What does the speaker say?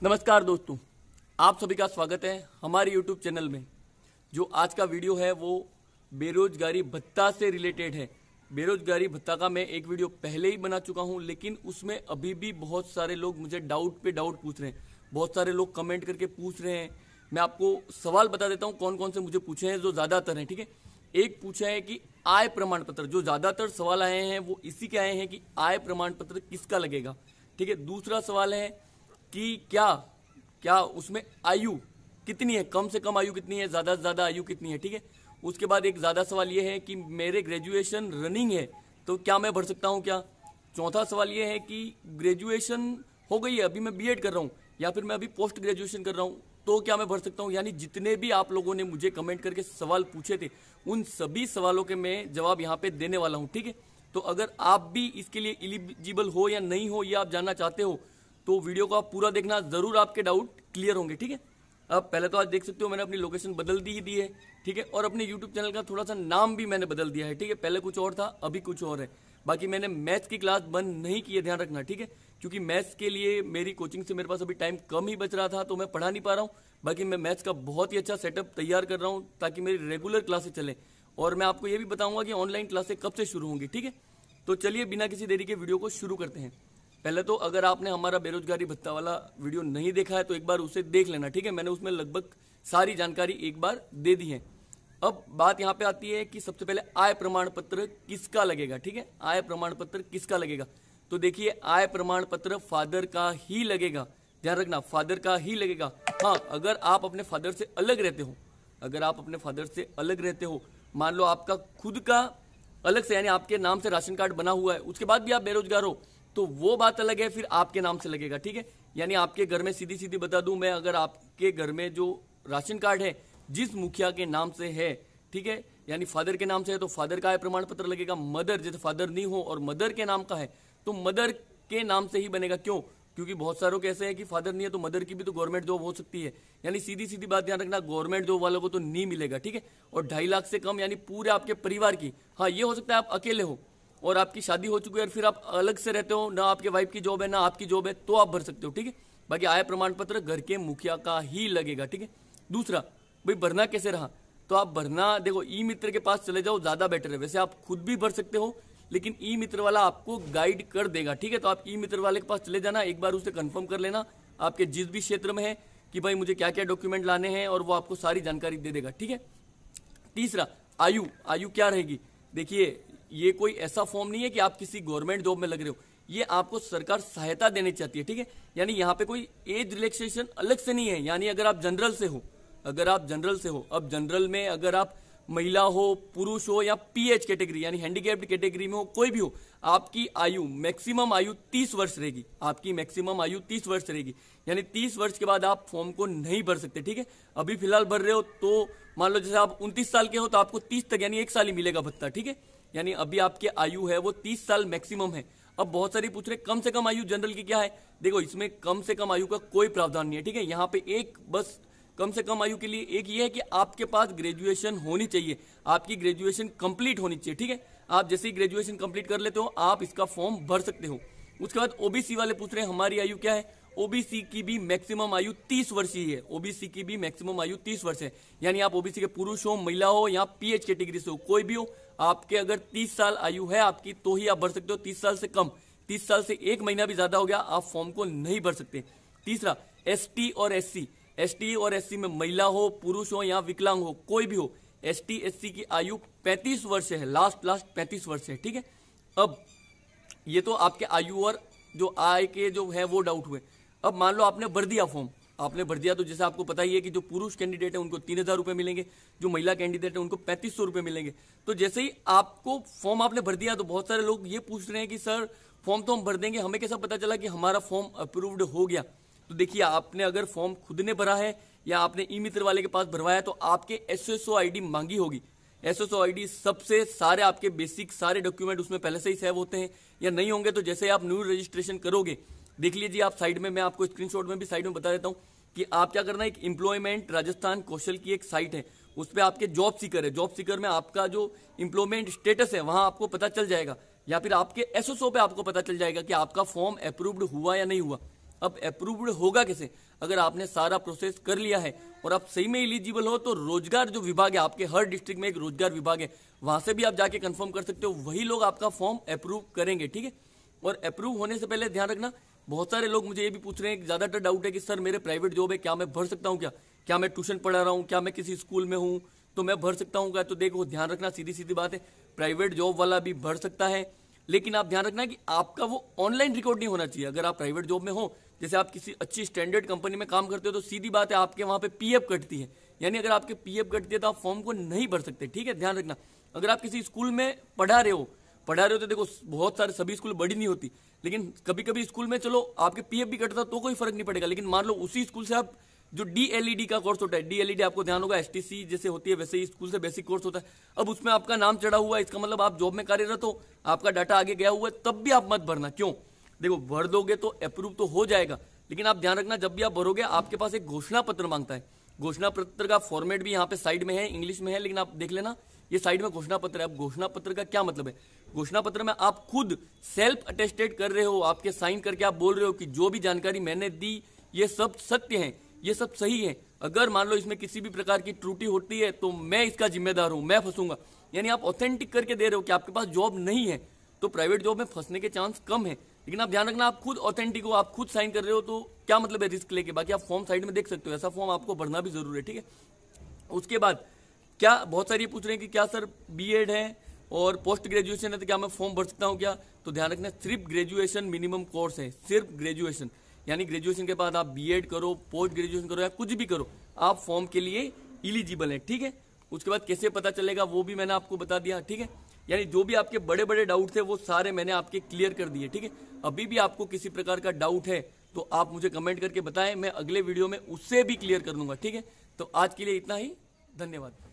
नमस्कार दोस्तों, आप सभी का स्वागत है हमारे YouTube चैनल में। जो आज का वीडियो है वो बेरोजगारी भत्ता से रिलेटेड है। बेरोजगारी भत्ता का मैं एक वीडियो पहले ही बना चुका हूं, लेकिन उसमें अभी भी बहुत सारे लोग मुझे डाउट पे डाउट पूछ रहे हैं। बहुत सारे लोग कमेंट करके पूछ रहे हैं। मैं आपको सवाल बता देता हूँ कौन कौन से मुझे पूछे हैं, जो ज़्यादातर हैं। ठीक है, एक पूछा है कि आय प्रमाण पत्र, जो ज़्यादातर सवाल आए हैं वो इसी के आए हैं कि आय प्रमाण पत्र किसका लगेगा। ठीक है, दूसरा सवाल है कि क्या उसमें आयु कितनी है, कम से कम आयु कितनी है, ज्यादा से ज्यादा आयु कितनी है। ठीक है, उसके बाद एक ज्यादा सवाल ये है कि मेरे ग्रेजुएशन रनिंग है तो क्या मैं भर सकता हूं क्या। चौथा सवाल ये है कि ग्रेजुएशन हो गई है, अभी मैं बीएड कर रहा हूं या फिर मैं अभी पोस्ट ग्रेजुएशन कर रहा हूं तो क्या मैं भर सकता हूं। यानी जितने भी आप लोगों ने मुझे कमेंट करके सवाल पूछे थे उन सभी सवालों के मैं जवाब यहाँ पे देने वाला हूँ। ठीक है, तो अगर आप भी इसके लिए एलिजिबल हो या नहीं हो ये आप जानना चाहते हो तो वीडियो को आप पूरा देखना, जरूर आपके डाउट क्लियर होंगे। ठीक है, अब पहले तो आज देख सकते हो मैंने अपनी लोकेशन बदल दी है। ठीक है, और अपने यूट्यूब चैनल का थोड़ा सा नाम भी मैंने बदल दिया है। ठीक है, पहले कुछ और था, अभी कुछ और है। बाकी मैंने मैथ्स की क्लास बंद नहीं की है, ध्यान रखना। ठीक है, क्योंकि मैथ्स के लिए मेरी कोचिंग से मेरे पास अभी टाइम कम ही बच रहा था तो मैं पढ़ा नहीं पा रहा हूँ। बाकी मैं मैथ्स का बहुत ही अच्छा सेटअप तैयार कर रहा हूँ ताकि मेरी रेगुलर क्लासेस चले। और मैं आपको ये भी बताऊंगा कि ऑनलाइन क्लासें कब से शुरू होंगी। ठीक है, तो चलिए बिना किसी देरी के वीडियो को शुरू करते हैं। पहले तो अगर आपने हमारा बेरोजगारी भत्ता वाला वीडियो नहीं देखा है तो एक बार उसे देख लेना। ठीक है, मैंने उसमें लगभग सारी जानकारी एक बार दे दी है। अब बात यहाँ पे आती है कि सबसे पहले आय प्रमाण पत्र किसका लगेगा। ठीक है, आय प्रमाण पत्र किसका लगेगा, तो देखिए आय प्रमाण पत्र फादर का ही लगेगा। ध्यान रखना, फादर का ही लगेगा। हाँ, अगर आप अपने फादर से अलग रहते हो, अगर आप अपने फादर से अलग रहते हो, मान लो आपका खुद का अलग से यानी आपके नाम से राशन कार्ड बना हुआ है, उसके बाद भी आप बेरोजगार हो तो वो बात अलग है, फिर आपके नाम से लगेगा। ठीक है, यानी आपके घर में सीधी सीधी बता दूं मैं, अगर आपके घर में जो राशन कार्ड है जिस मुखिया के नाम से है, ठीक है, यानी फादर के नाम से है तो फादर का आय प्रमाण पत्र लगेगा। मदर, जैसे फादर नहीं हो और मदर के नाम का है तो मदर के नाम से ही बनेगा। क्यों? क्योंकि बहुत सारों के ऐसे है कि फादर नहीं है तो मदर की भी तो गवर्नमेंट जॉब हो सकती है। यानी सीधी सीधी बात ध्यान रखना, गवर्नमेंट जॉब वालों को तो नहीं मिलेगा। ठीक है, और 2.5 लाख से कम यानी पूरे आपके परिवार की। हाँ, ये हो सकता है आप अकेले हो और आपकी शादी हो चुकी है और फिर आप अलग से रहते हो, ना आपके वाइफ की जॉब है ना आपकी जॉब है, तो आप भर सकते हो। ठीक है, बाकी आय प्रमाण पत्र घर के मुखिया का ही लगेगा। ठीक है, दूसरा भाई भरना कैसे रहा, तो आप भरना देखो ई मित्र के पास चले जाओ, ज्यादा बेटर है। वैसे आप खुद भी भर सकते हो लेकिन ई मित्र वाला आपको गाइड कर देगा। ठीक है, तो आप ई मित्र वाले के पास चले जाना, एक बार उससे कंफर्म कर लेना आपके जिस भी क्षेत्र में है कि भाई मुझे क्या क्या डॉक्यूमेंट लाने हैं, और वो आपको सारी जानकारी दे देगा। ठीक है, तीसरा आयु क्या रहेगी। देखिए ये कोई ऐसा फॉर्म नहीं है कि आप किसी गवर्नमेंट जॉब में लग रहे हो, ये आपको सरकार सहायता देनी चाहती है। ठीक है, यानी यहाँ पे कोई एज रिलैक्सेशन अलग से नहीं है। यानी अगर आप जनरल से हो, अब जनरल में अगर आप महिला हो, पुरुष हो या पीएच कैटेगरी यानी हैंडीकैप्ड कैटेगरी में हो, कोई भी हो, आपकी आयु मैक्सिमम आयु 30 वर्ष रहेगी। आपकी मैक्सिमम आयु 30 वर्ष रहेगी, यानी 30 वर्ष के बाद आप फॉर्म को नहीं भर सकते। ठीक है, अभी फिलहाल भर रहे हो तो मान लो जैसे आप 29 साल के हो तो आपको 30 तक यानी 1 साल ही मिलेगा भत्ता। ठीक है, यानी अभी आपकी आयु है वो 30 साल मैक्सिमम है। अब बहुत सारी पूछ रहे कम से कम आयु जनरल की क्या है। देखो इसमें कम से कम आयु का कोई प्रावधान नहीं है। ठीक है, यहाँ पे एक बस कम से कम आयु के लिए एक ये है कि आपके पास ग्रेजुएशन होनी चाहिए, आपकी ग्रेजुएशन कंप्लीट होनी चाहिए। ठीक है, आप जैसे ही ग्रेजुएशन कंप्लीट कर लेते हो आप इसका फॉर्म भर सकते हो। उसके बाद ओबीसी वाले पूछ रहे हैं हमारी आयु क्या है। ओबीसी की भी मैक्सिमम आयु 30 वर्ष ही है। ओबीसी की भी मैक्सिमम आयु 30 वर्ष है, यानी आप ओबीसी के पुरुष हो, महिला हो या पीएच कैटेगरी से हो, कोई भी हो, आपके अगर 30 साल आयु है आपकी तो ही आप भर सकते हो। 30 साल से कम, 30 साल से 1 महीना भी ज्यादा हो गया आप फॉर्म को नहीं भर सकते। तीसरा एसटी और एससी, एसटी और एससी में महिला हो, पुरुष हो या विकलांग हो, कोई भी हो, एसटी एससी की आयु 35 वर्ष है, लास्ट 35 वर्ष है। ठीक है, अब ये तो आपके आयु और जो आय के जो है वो डाउट हुए। अब मान लो आपने भर दिया फॉर्म, आपने भर दिया तो जैसे आपको पता ही है कि जो पुरुष कैंडिडेट है उनको 3000 रुपए मिलेंगे, जो महिला कैंडिडेट है उनको 3500 रुपए मिलेंगे। तो जैसे ही आपको फॉर्म आपने भर दिया तो बहुत सारे लोग ये पूछ रहे हैं कि सर फॉर्म तो हम भर देंगे, हमें कैसा पता चला कि हमारा फॉर्म अप्रूव्ड हो गया। तो देखिए आपने अगर फॉर्म खुद ने भरा है या आपने ई मित्र वाले के पास भरवाया तो आपके एसएसओ आईडी मांगी होगी। एसएसओ आईडी सबसे सारे आपके बेसिक सारे डॉक्यूमेंट उसमें पहले से ही सेव होते हैं, या नहीं होंगे तो जैसे आप न्यू रजिस्ट्रेशन करोगे देख लीजिए आप साइड में, मैं आपको स्क्रीनशॉट में भी साइड में बता देता हूं कि आप क्या करना है। एक एम्प्लॉयमेंट राजस्थान कौशल की एक साइट है, उस पर आपके जॉब सीकर है, जॉब सीकर में आपका जो एम्प्लॉयमेंट स्टेटस है वहां आपको पता चल जाएगा, या फिर आपके एसएसओ पे आपको पता चल जाएगा कि आपका फॉर्म अप्रूव्ड हुआ या नहीं हुआ। अब अप्रूव्ड होगा कैसे? अगर आपने सारा प्रोसेस कर लिया है और आप सही में एलिजिबल हो तो रोजगार जो विभाग है, आपके हर डिस्ट्रिक्ट में एक रोजगार विभाग है, वहां से भी आप जाके कंफर्म कर सकते हो, वही लोग आपका फॉर्म अप्रूव करेंगे। ठीक है, और अप्रूव होने से पहले ध्यान रखना, बहुत सारे लोग मुझे ये भी पूछ रहे हैं, ज्यादातर डाउट है कि सर मेरे प्राइवेट जॉब है, क्या मैं भर सकता हूँ? क्या मैं ट्यूशन पढ़ा रहा हूँ? क्या मैं किसी स्कूल में हूँ तो मैं भर सकता हूँ क्या? तो देखो, ध्यान रखना, सीधी सीधी बात है, प्राइवेट जॉब वाला भी भर सकता है, लेकिन आप ध्यान रखना कि आपका वो ऑनलाइन रिकॉर्ड नहीं होना चाहिए। अगर आप प्राइवेट जॉब में हो, जैसे आप किसी अच्छी स्टैंडर्ड कंपनी में काम करते हो, तो सीधी बात है आपके वहां पे पीएफ कटती है, यानी अगर आपके पीएफ कटती है तो आप फॉर्म को नहीं भर सकते। ठीक है, ध्यान रखना। अगर आप किसी स्कूल में पढ़ा रहे हो तो देखो, बहुत सारे सभी स्कूल बड़ी नहीं होती, लेकिन कभी कभी स्कूल में चलो आपके पीएफ भी कटता तो कोई फर्क नहीं पड़ेगा, लेकिन मान लो उसी स्कूल से आप जो डीएलईडी का कोर्स होता है, डीएलईडी आपको ध्यान होगा एसटीसी जैसे होती है, वैसे ही स्कूल से बेसिक कोर्स होता है, अब उसमें आपका नाम चढ़ा हुआ है, इसका मतलब आप जॉब में कार्यरत हो, आपका डाटा आगे गया हुआ है, तब भी आप मत भरना। क्यों? देखो, भर दोगे तो अप्रूव तो हो जाएगा, लेकिन आप ध्यान रखना, जब भी आप भरोगे आपके पास एक घोषणा पत्र मांगता है। घोषणा पत्र का फॉर्मेट भी यहाँ पे साइड में है, इंग्लिश में है, लेकिन आप देख लेना, ये साइड में घोषणा पत्र है। अब घोषणा पत्र का क्या मतलब है? घोषणा पत्र में आप खुद सेल्फ अटेस्टेड कर रहे हो, आपके साइन करके आप बोल रहे हो कि जो भी जानकारी मैंने दी ये सब सत्य है, ये सब सही है। अगर मान लो इसमें किसी भी प्रकार की त्रुटि होती है तो मैं इसका जिम्मेदार हूं, मैं फंसूंगा। यानी आप ऑथेंटिक करके दे रहे हो कि आपके पास जॉब नहीं है, तो प्राइवेट जॉब में फंसने के चांस कम है। लेकिन आप ध्यान रखना, आप खुद ऑथेंटिक हो, आप खुद साइन कर रहे हो, तो क्या मतलब है रिस्क लेके? बाकी आप फॉर्म साइड में देख सकते हो, ऐसा फॉर्म आपको भरना भी जरूरी है। ठीक है, उसके बाद क्या बहुत सारे पूछ रहे हैं कि क्या सर बीएड है और पोस्ट ग्रेजुएशन है तो क्या मैं फॉर्म भर सकता हूँ क्या? तो ध्यान रखना, सिर्फ ग्रेजुएशन मिनिमम कोर्स है, सिर्फ ग्रेजुएशन, यानी ग्रेजुएशन के बाद आप बीएड करो, पोस्ट ग्रेजुएशन करो या कुछ भी करो, आप फॉर्म के लिए इलिजिबल है। ठीक है, उसके बाद कैसे पता चलेगा वो भी मैंने आपको बता दिया। ठीक है, यानी जो भी आपके बड़े बड़े डाउट थे वो सारे मैंने आपके क्लियर कर दिए। ठीक है, अभी भी आपको किसी प्रकार का डाउट है तो आप मुझे कमेंट करके बताएं, मैं अगले वीडियो में उससे भी क्लियर कर दूंगा। ठीक है, तो आज के लिए इतना ही, धन्यवाद।